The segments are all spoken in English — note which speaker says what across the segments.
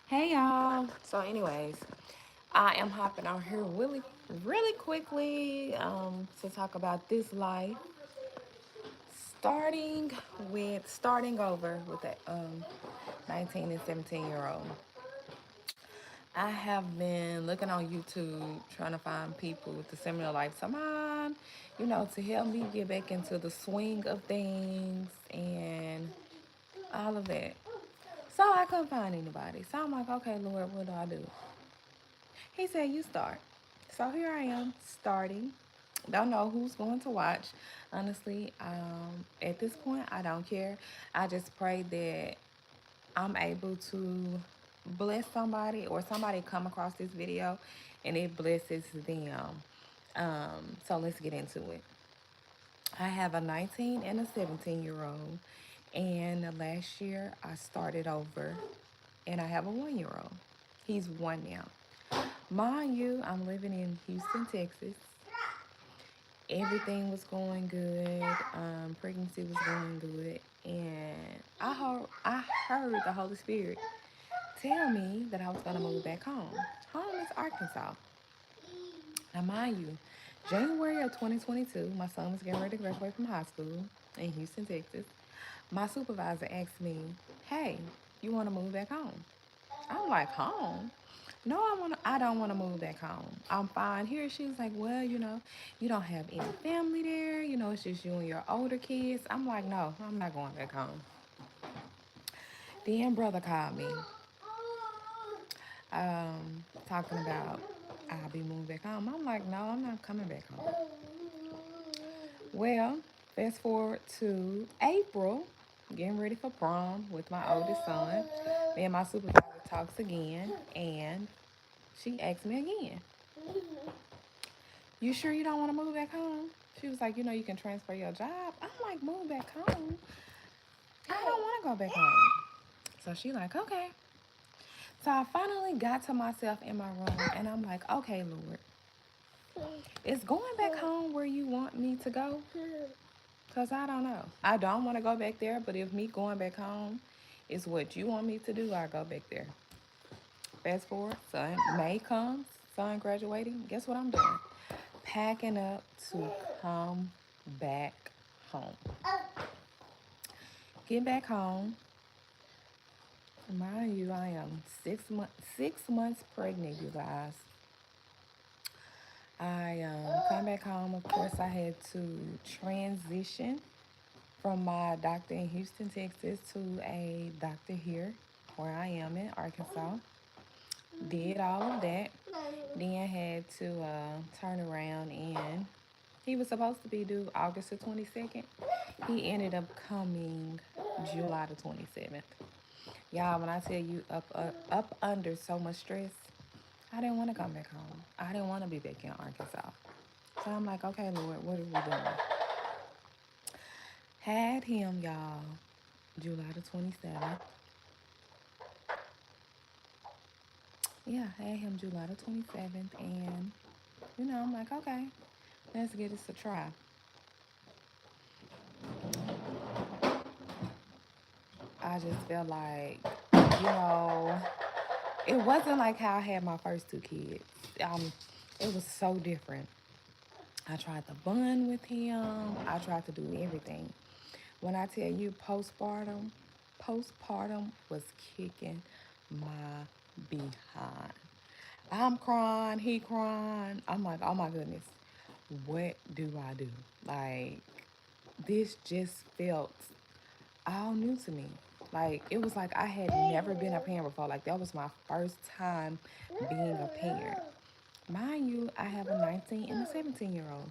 Speaker 1: Hey y'all. So, anyways, I am hopping on here really quickly to talk about this life, starting starting over with a 19 and 17-year old. I have been looking on YouTube trying to find people with a similar life to mine, to help me get back into the swing of things and all of that. So I couldn't find anybody. So I'm like, okay, Lord, what do I do? He said, you start. So here I am starting. Don't know who's going to watch. Honestly, at this point, I don't care. I just pray that I'm able to bless somebody or somebody come across this video and it blesses them. So let's get into it. I have a 19 and a 17-year-old. And last year I started over and I have a 1 year old. He's one now. Mind you, I'm living in Houston, Texas. Everything was going good. Pregnancy was going good, and I heard the Holy Spirit tell me that I was gonna move back home. Home is Arkansas. Now, mind you, January of 2022, my son was getting ready to graduate from high school in Houston, Texas. My supervisor asked me, "Hey, you want to move back home?" I'm like, "Home? No, I don't want to move back home. I'm fine here." She was like, "Well, you don't have any family there. It's just you and your older kids." I'm like, "No, I'm not going back home." Then brother called me, talking about I'll be moving back home. I'm like, "No, I'm not coming back home." Well, fast forward to April, getting ready for prom with my oldest son. Me and my supervisor talks again, and she asked me again, "You sure you don't want to move back home?" She was like, "You can transfer your job." I'm like, "Move back home? I don't want to go back home." So she like, "Okay." So I finally got to myself in my room, and I'm like, "Okay, Lord, is going back home where you want me to go? Because I don't know. I don't want to go back there, but if me going back home is what you want me to do, I go back there." Fast forward, son, May comes, son graduating. Guess what I'm doing? Packing up to come back home. Get back home. Mind you, I am 6 months pregnant, you guys. I come back home. Of course, I had to transition from my doctor in Houston, Texas, to a doctor here where I am in Arkansas. Did all of that. Then had to turn around, and he was supposed to be due August the 22nd. He ended up coming July the 27th. Y'all, when I tell you up under so much stress, I didn't want to come back home. I didn't want to be back in Arkansas. So I'm like, okay, Lord, what are we doing? Had him, y'all, July the 27th. Yeah, had him July the 27th. And, I'm like, okay, let's give this a try. I just felt like, you know, it wasn't like how I had my first two kids. It was so different. I tried to bond with him. I tried to do everything. When I tell you postpartum was kicking my behind. I'm crying, he crying. I'm like, oh my goodness, what do I do? Like, this just felt all new to me. Like, it was like I had never been a parent before. Like, that was my first time being a parent. Mind you, I have a 19 and a 17-year-old.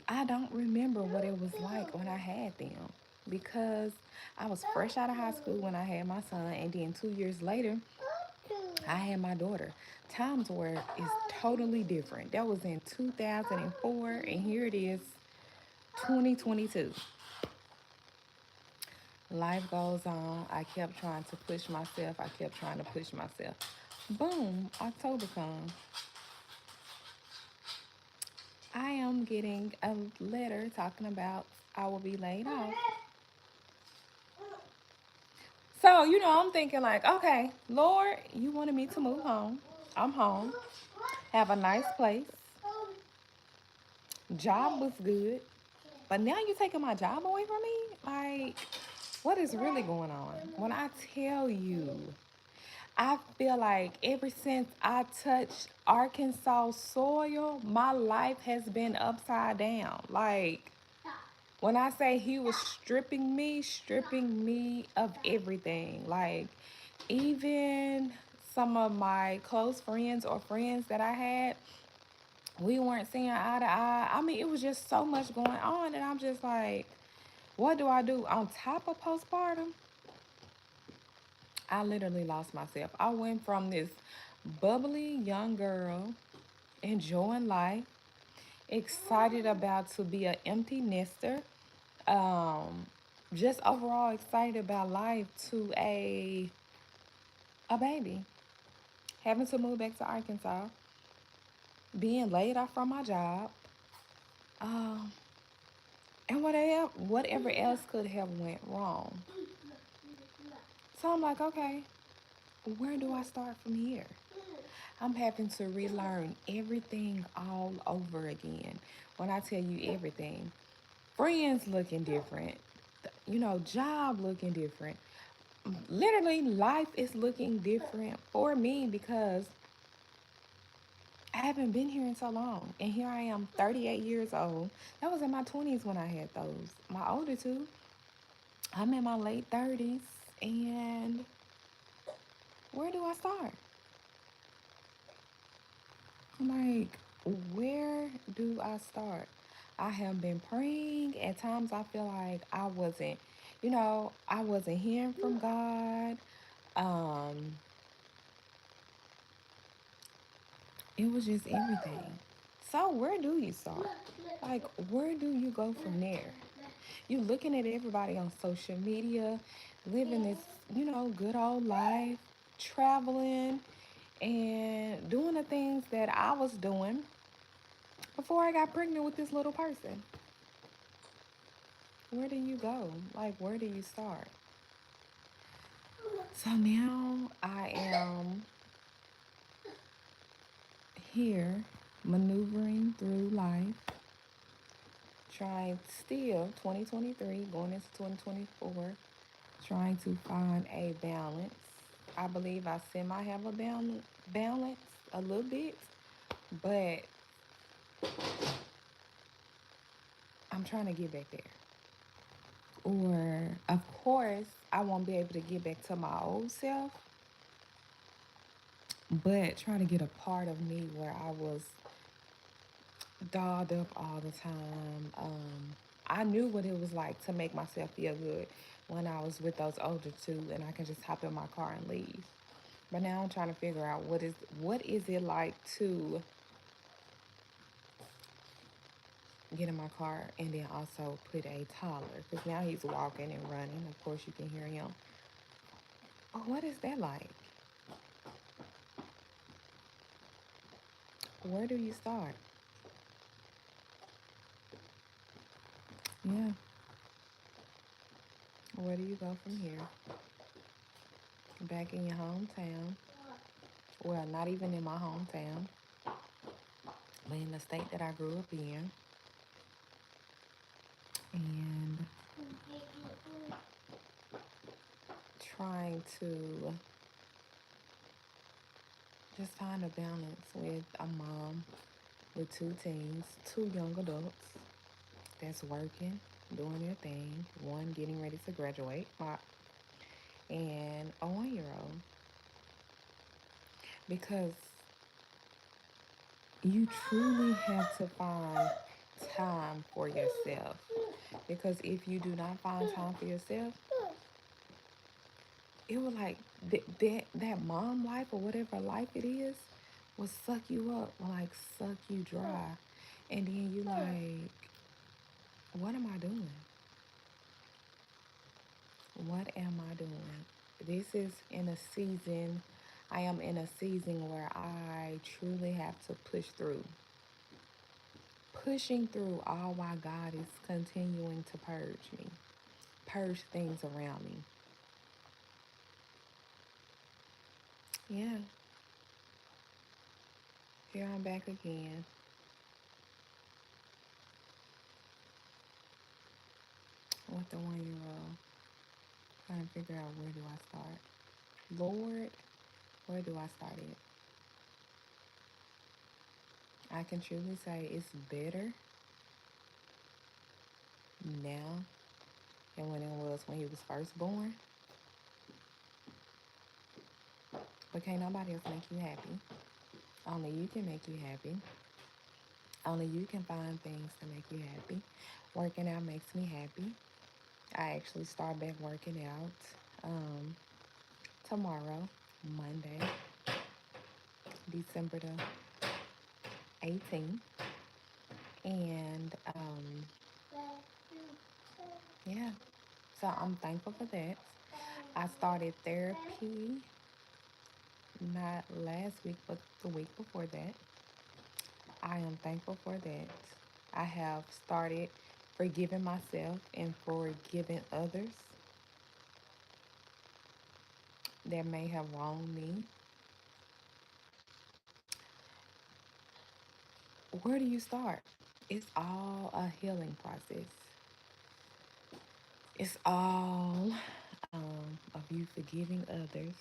Speaker 1: I don't remember what it was like when I had them because I was fresh out of high school when I had my son, and then 2 years later, I had my daughter. Times were is totally different. That was in 2004, and here it is, 2022. Life goes on. I kept trying to push myself. I kept trying to push myself. Boom, October comes. I am getting a letter talking about I will be laid off. So, I'm thinking like, okay, Lord, you wanted me to move home. I'm home. Have a nice place. Job was good. But now you taking my job away from me? Like, what is really going on? When I tell you, I feel like ever since I touched Arkansas soil, my life has been upside down. Like, when I say he was stripping me of everything. Like, even some of my close friends or friends that I had, we weren't seeing eye to eye. I mean, it was just so much going on, and I'm just like, what do I do? On top of postpartum, I literally lost myself. I went from this bubbly young girl, enjoying life, excited about to be an empty nester, um, just overall excited about life, to a baby, having to move back to Arkansas, being laid off from my job, um, and whatever else could have went wrong. So I'm like, okay, where do I start from here? I'm having to relearn everything all over again. When I tell you everything, friends looking different, job looking different. Literally, life is looking different for me because I haven't been here in so long. And here I am, 38 years old. That was in my 20s when I had those. My older two, I'm in my late 30s. And where do I start? Like, where do I start? I have been praying. At times, I feel like I wasn't hearing from God. Um, it was just everything. So, where do you start? Like, where do you go from there? You looking at everybody on social media, living this, good old life, traveling, and doing the things that I was doing before I got pregnant with this little person. Where do you go? Like, where do you start? So now I am here maneuvering through life, trying still 2023, going into 2024, trying to find a balance. I believe I semi have a balance a little bit, but I'm trying to get back there. Or, of course, I won't be able to get back to my old self, but trying to get a part of me where I was dolled up all the time. I knew what it was like to make myself feel good when I was with those older two, and I can just hop in my car and leave. But now I'm trying to figure out what is it like to get in my car and then also put a toddler, because now he's walking and running. Of course, you can hear him. Oh, what is that like? Where do you start? Yeah. Where do you go from here? Back in your hometown. Well, not even in my hometown, but in the state that I grew up in. And trying to just find a balance with a mom with two teens, two young adults that's working, doing their thing, one getting ready to graduate, and a 1 year old. Because you truly have to find time for yourself. Because if you do not find time for yourself, it will like that mom life or whatever life it is will suck you up, will like suck you dry. And then you like, what am I doing? What am I doing? This is in a season, I am in a season where I truly have to push through. Pushing through all while God is continuing to purge me, purge things around me. Yeah, here I'm back again with the 1 year old, trying to figure out where do I start. Lord, where do I start it? I can truly say it's better now than when it was when he was first born. But can't nobody else make you happy. Only you can make you happy. Only you can find things to make you happy. Working out makes me happy. I actually start back working out tomorrow, Monday, December the 18th. And yeah, so I'm thankful for that. I started therapy not last week, but the week before that. I am thankful for that. I have started forgiving myself and forgiving others that may have wronged me. Where do you start? It's all a healing process. It's all of you forgiving others,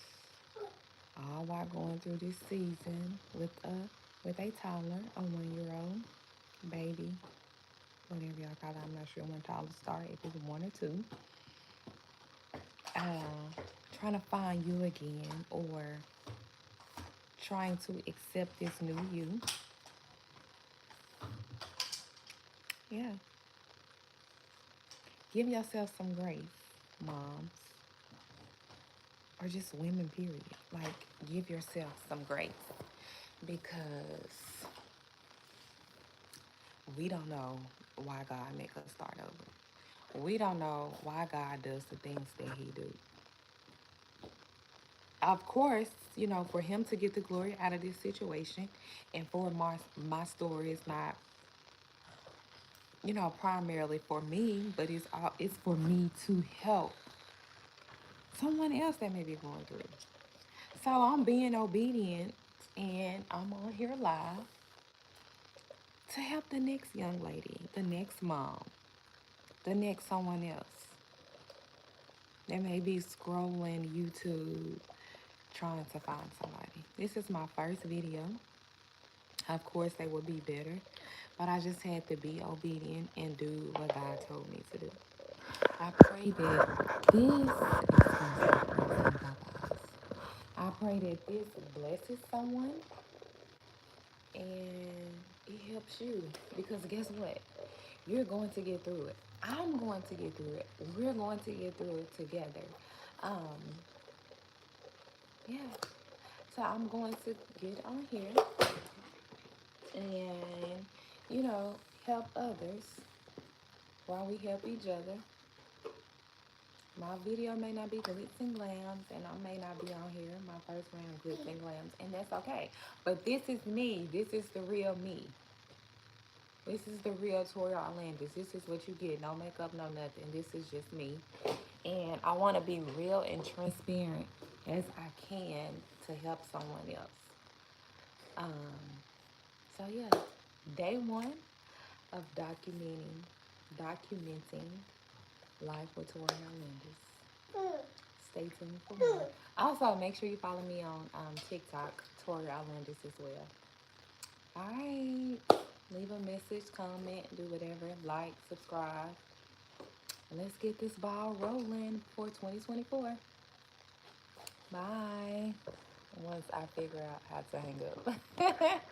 Speaker 1: all while going through this season with a toddler, a 1 year old baby, whatever y'all call it. I'm not sure when toddlers start, if it's 1 or 2. Trying to find you again, or trying to accept this new you. Yeah. Give yourself some grace, moms, or just women, period. Like, give yourself some grace, because we don't know why God make us start over. We don't know why God does the things that he do. Of course, for him to get the glory out of this situation, and for my story is not, primarily for me, but it's for me to help someone else that may be going through. So I'm being obedient, and I'm on here live to help the next young lady, the next mom, the next someone else. They may be scrolling YouTube trying to find somebody. This is my first video. Of course, they would be better, but I just had to be obedient and do what God told me to do. I pray that I pray that this blesses someone and it helps you, because guess what? You're going to get through it. I'm going to get through it. We're going to get through it together. Um, yeah. So I'm going to get on here and, help others while we help each other. My video may not be glitz and glams, and I may not be on here my first round of glitz and glams, and that's okay. But this is me. This is the real me. This is the real Toria Orlandis. This is what you get. No makeup, no nothing. This is just me. And I want to be real and transparent as I can to help someone else. So yeah, day one of documenting life with Toria Orlandis. Stay tuned for more. Also, make sure you follow me on TikTok, Toria Orlandis, as well. All right. Leave a message, comment, do whatever. Like, subscribe. Let's get this ball rolling for 2024. Bye. Once I figure out how to hang up.